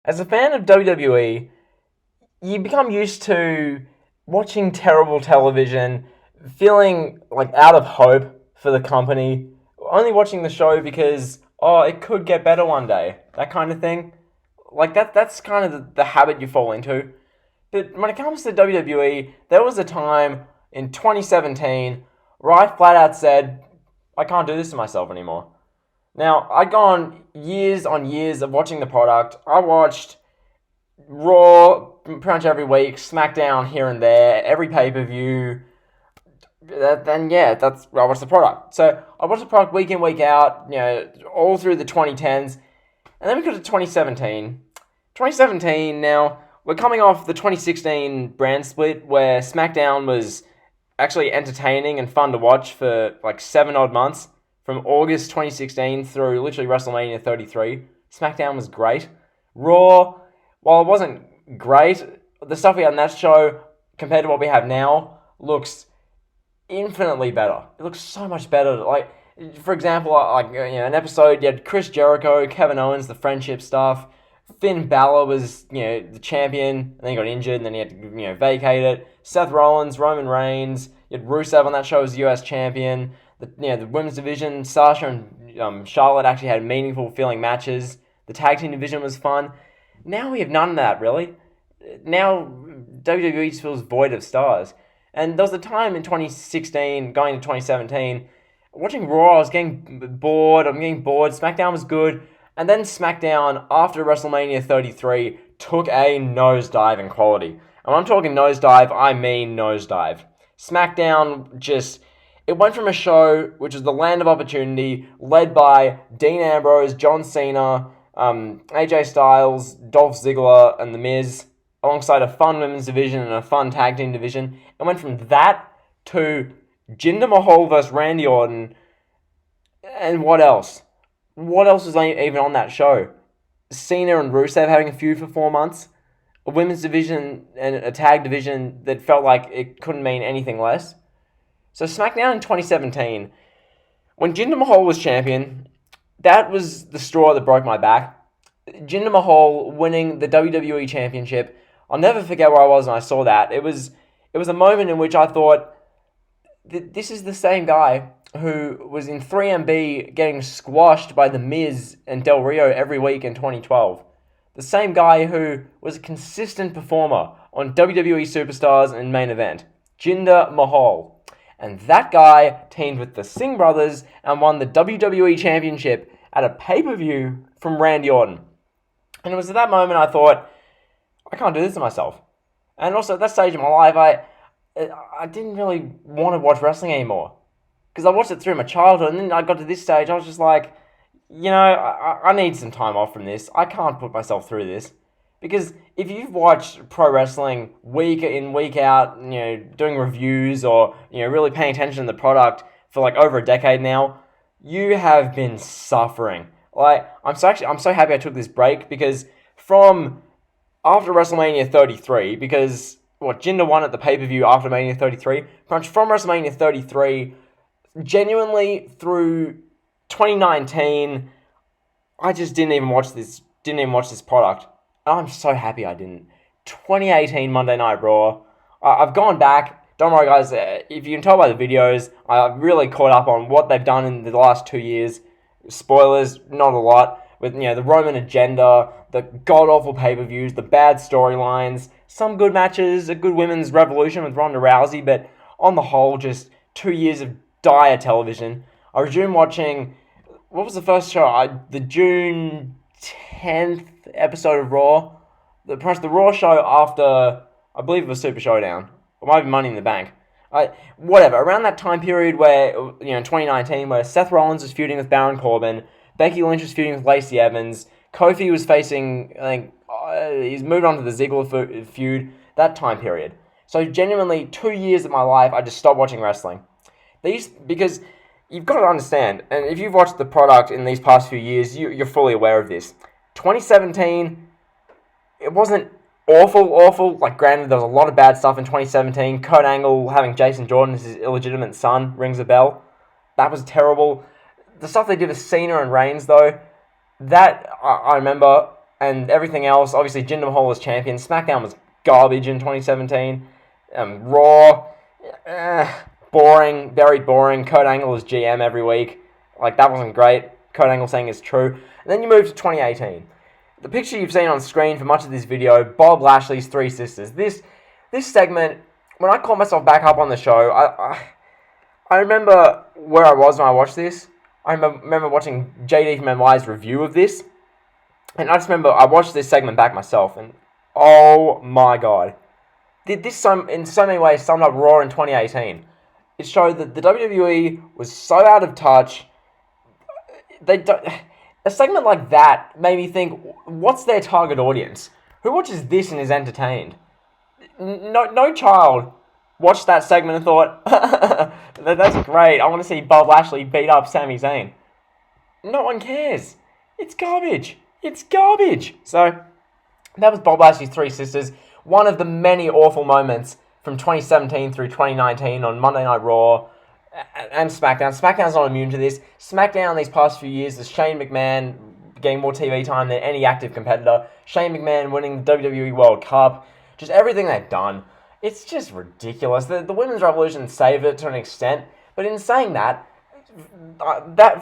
As a fan of WWE, you become used to watching terrible television, feeling like out of hope for the company, only watching the show because, oh, it could get better one day, that kind of thing. Like that's kind of the habit you fall into. But when it comes to WWE, there was a time in 2017 where I flat out said, I can't do this to myself anymore. Now, I'd gone years on years of watching the product. I watched Raw pretty much every week, SmackDown here and there, every pay per view. Then yeah, that's I watched the product. So I watched the product week in, week out, all through the 2010s, and then we got to 2017. 2017. Now we're coming off the 2016 brand split where SmackDown was actually entertaining and fun to watch for like 7 odd months from August 2016 through literally WrestleMania 33. SmackDown was great. Raw, while it wasn't great, the stuff we had on that show compared to what we have now looks infinitely better. It looks so much better. Like, for example, an episode, you had Chris Jericho, Kevin Owens, the friendship stuff. Finn Balor was, the champion, and then he got injured, and then he had to, vacate it. Seth Rollins, Roman Reigns, you had Rusev on that show as US champion. The women's division, Sasha and Charlotte actually had meaningful feeling matches. The tag team division was fun. Now we have none of that, really. Now WWE just feels void of stars. And there was a time in 2016, going to 2017, watching Raw, I was getting bored. SmackDown was good. And then SmackDown, after WrestleMania 33, took a nosedive in quality. And when I'm talking nosedive, I mean nosedive. SmackDown it went from a show which was the land of opportunity, led by Dean Ambrose, John Cena, AJ Styles, Dolph Ziggler, and The Miz, alongside a fun women's division and a fun tag team division. It went from that to Jinder Mahal versus Randy Orton. And what else? What else was even on that show? Cena and Rusev having a feud for 4 months. A women's division and a tag division that felt like it couldn't mean anything less. So SmackDown in 2017, when Jinder Mahal was champion, that was the straw that broke my back. Jinder Mahal winning the WWE Championship. I'll never forget where I was when I saw that. It was a moment in which I thought, this is the same guy who was in 3MB getting squashed by The Miz and Del Rio every week in 2012. The same guy who was a consistent performer on WWE Superstars and Main Event. Jinder Mahal. And that guy teamed with the Singh brothers and won the WWE Championship at a pay-per-view from Randy Orton. And it was at that moment I thought, I can't do this to myself. And also at that stage in my life, I didn't really want to watch wrestling anymore. Because I watched it through my childhood, and then I got to this stage, I was just like, I need some time off from this. I can't put myself through this. Because if you've watched pro wrestling week in, week out, doing reviews or, really paying attention to the product for like over a decade now, you have been suffering. Like, I'm so happy I took this break because from after WrestleMania 33, because Jinder won at the pay-per-view after Mania 33, from WrestleMania 33, genuinely through 2019, I just didn't even watch this product. And I'm so happy I didn't. 2018 Monday Night Raw. I've gone back. Don't worry, guys. If you can tell by the videos, I've really caught up on what they've done in the last 2 years. Spoilers, not a lot. With the Roman agenda, the god-awful pay-per-views, the bad storylines, some good matches, a good women's revolution with Ronda Rousey, but on the whole, just 2 years of dire television. I resumed watching, what was the first show? The June 10th episode of Raw. The Raw show after, I believe it was Super Showdown. It might be Money in the Bank. Whatever. Around that time period where, in 2019, where Seth Rollins was feuding with Baron Corbin, Becky Lynch was feuding with Lacey Evans, Kofi was facing, he's moved on to the Ziggler feud, that time period. So genuinely, 2 years of my life, I just stopped watching wrestling. Because you've got to understand, and if you've watched the product in these past few years, you're fully aware of this. 2017, it wasn't awful. Like, granted, there was a lot of bad stuff in 2017. Kurt Angle having Jason Jordan as his illegitimate son rings a bell. That was terrible. The stuff they did with Cena and Reigns, though, that I remember and everything else. Obviously, Jinder Mahal was champion. SmackDown was garbage in 2017. Raw, boring, very boring. Kurt Angle was GM every week. Like, that wasn't great. Kurt Angle saying it's true. And then you move to 2018. The picture you've seen on screen for much of this video, Bob Lashley's Three Sisters. This segment, when I caught myself back up on the show, I remember where I was when I watched this. I remember watching JD from NY's review of this. And I just remember I watched this segment back myself, and oh my god. This in so many ways summed up Raw in 2018. It showed that the WWE was so out of touch. A segment like that made me think, what's their target audience? Who watches this and is entertained? No child watched that segment and thought, that's great, I want to see Bob Lashley beat up Sami Zayn. No one cares. It's garbage. It's garbage. So, that was Bob Lashley's Three Sisters. One of the many awful moments from 2017 through 2019 on Monday Night Raw and SmackDown. SmackDown's not immune to this. SmackDown these past few years is Shane McMahon getting more TV time than any active competitor. Shane McMahon winning the WWE World Cup. Just everything they've done. It's just ridiculous. The Women's Revolution saved it to an extent. But in saying that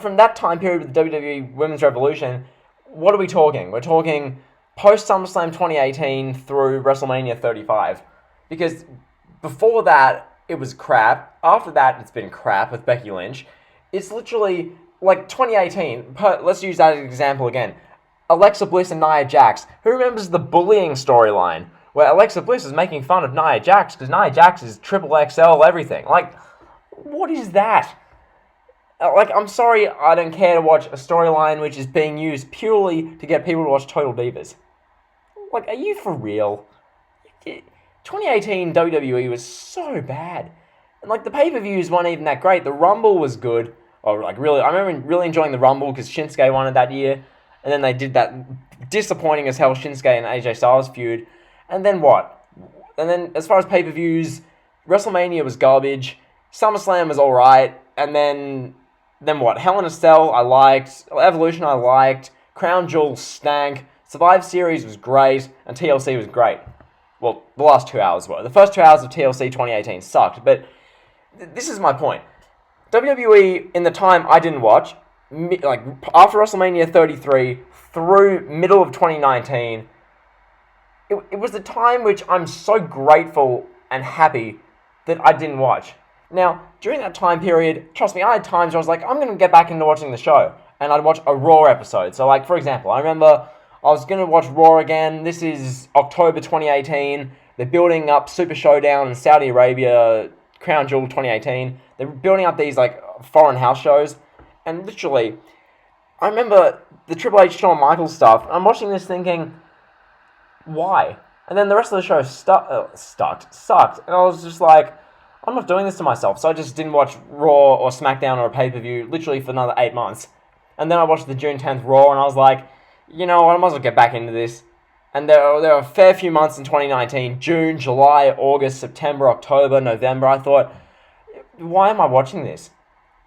from that time period with the WWE Women's Revolution, what are we talking? We're talking post SummerSlam 2018 through WrestleMania 35. Because before that, it was crap. After that, it's been crap with Becky Lynch. It's literally like 2018. Let's use that as an example again. Alexa Bliss and Nia Jax. Who remembers the bullying storyline where Alexa Bliss is making fun of Nia Jax because Nia Jax is triple XL everything? Like, what is that? Like, I'm sorry, I don't care to watch a storyline which is being used purely to get people to watch Total Divas. Like, are you for real? 2018 WWE was so bad. And, like, the pay-per-views weren't even that great. The Rumble was good. I remember really enjoying the Rumble because Shinsuke won it that year. And then they did that disappointing as hell Shinsuke and AJ Styles feud. And then what? And then, as far as pay-per-views, WrestleMania was garbage. SummerSlam was alright. And then what? Hell in a Cell, I liked. Evolution, I liked. Crown Jewel stank. Survivor Series was great. And TLC was great. Well, the last 2 hours were. The first 2 hours of TLC 2018 sucked. But this is my point. WWE, in the time I didn't watch, like after WrestleMania 33 through middle of 2019, it was the time which I'm so grateful and happy that I didn't watch. Now, during that time period, trust me, I had times where I was like, I'm going to get back into watching the show. And I'd watch a Raw episode. So, like, for example, I remember I was going to watch Raw again. This is October 2018. They're building up Super Showdown in Saudi Arabia, Crown Jewel 2018. They're building up these, like, foreign house shows. And literally, I remember the Triple H Shawn Michaels stuff. I'm watching this thinking, why? And then the rest of the show sucked. And I was just like, I'm not doing this to myself. So I just didn't watch Raw or SmackDown or a pay-per-view literally for another 8 months. And then I watched the June 10th Raw, and I was like, you know what, I might as well get back into this. And there were a fair few months in 2019, June, July, August, September, October, November. I thought, why am I watching this?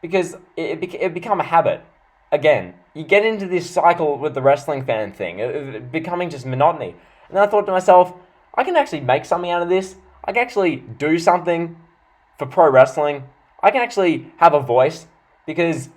Because it become a habit. Again, you get into this cycle with the wrestling fan thing, it becoming just monotony. And then I thought to myself, I can actually make something out of this. I can actually do something for pro wrestling. I can actually have a voice, because,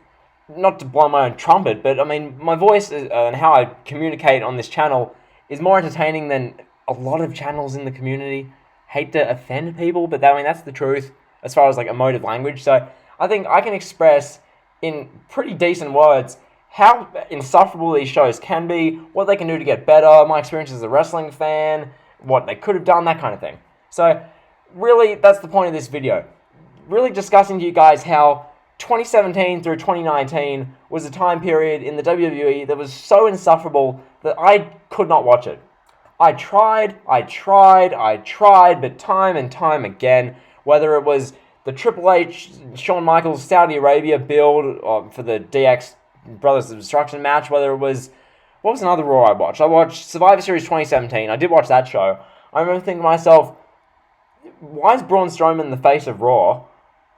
not to blow my own trumpet, but I mean, my voice and how I communicate on this channel is more entertaining than a lot of channels in the community. Hate to offend people, but that's the truth as far as like emotive language. So I think I can express in pretty decent words how insufferable these shows can be, what they can do to get better, my experience as a wrestling fan, what they could have done, that kind of thing. So really, that's the point of this video. Really discussing to you guys how 2017 through 2019 was a time period in the WWE that was so insufferable that I could not watch it. I tried, but time and time again, whether it was the Triple H, Shawn Michaels, Saudi Arabia build for the DX Brothers of Destruction match, whether it was, what was another Raw I watched? I watched Survivor Series 2017. I did watch that show. I remember thinking to myself, why is Braun Strowman the face of Raw?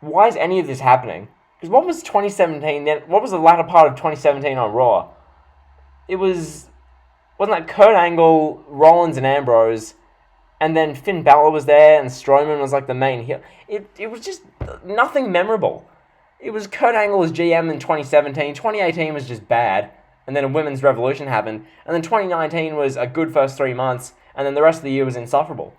Why is any of this happening? Because what was 2017 then? What was the latter part of 2017 on Raw? It was Wasn't that Kurt Angle, Rollins, and Ambrose, and then Finn Balor was there, and Strowman was like the main heel. It was just nothing memorable. It was Kurt Angle as GM in 2017. 2018 was just bad, and then a women's revolution happened, and then 2019 was a good first 3 months, and then the rest of the year was insufferable.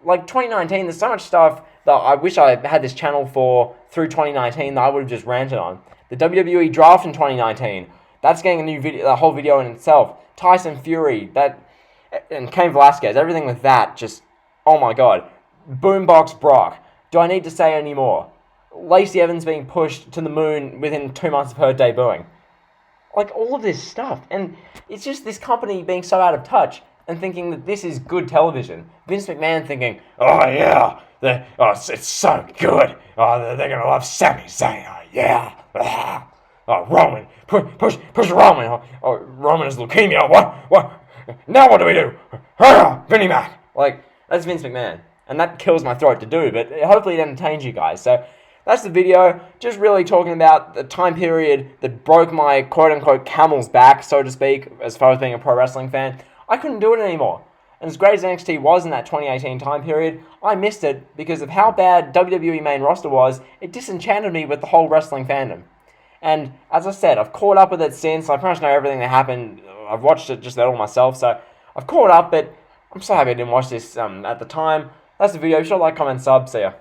Like 2019, there's so much stuff that I wish I had this channel for through 2019 that I would have just ranted on. The WWE draft in 2019, that's getting a new video, a whole video in itself. Tyson Fury, and Cain Velasquez, everything with that, just, oh my god. Boombox Brock, do I need to say any more? Lacey Evans being pushed to the moon within 2 months of her debuting. Like, all of this stuff. And it's just this company being so out of touch and thinking that this is good television. Vince McMahon thinking, oh yeah, it's so good. Oh, they're going to love Sami Zayn. Oh yeah. Oh, Roman. Push Roman. Oh, Roman has leukemia. What? Now what do we do? Vinnie Mac. Like, that's Vince McMahon. And that kills my throat to do, but hopefully it entertains you guys. So, that's the video. Just really talking about the time period that broke my quote-unquote camel's back, so to speak, as far as being a pro wrestling fan. I couldn't do it anymore. And as great as NXT was in that 2018 time period, I missed it because of how bad WWE main roster was. It disenchanted me with the whole wrestling fandom. And as I said, I've caught up with it since. I pretty much know everything that happened. I've watched it just all myself, so I've caught up, but I'm so happy I didn't watch this at the time. That's the video. Be sure to like, comment, sub. See ya.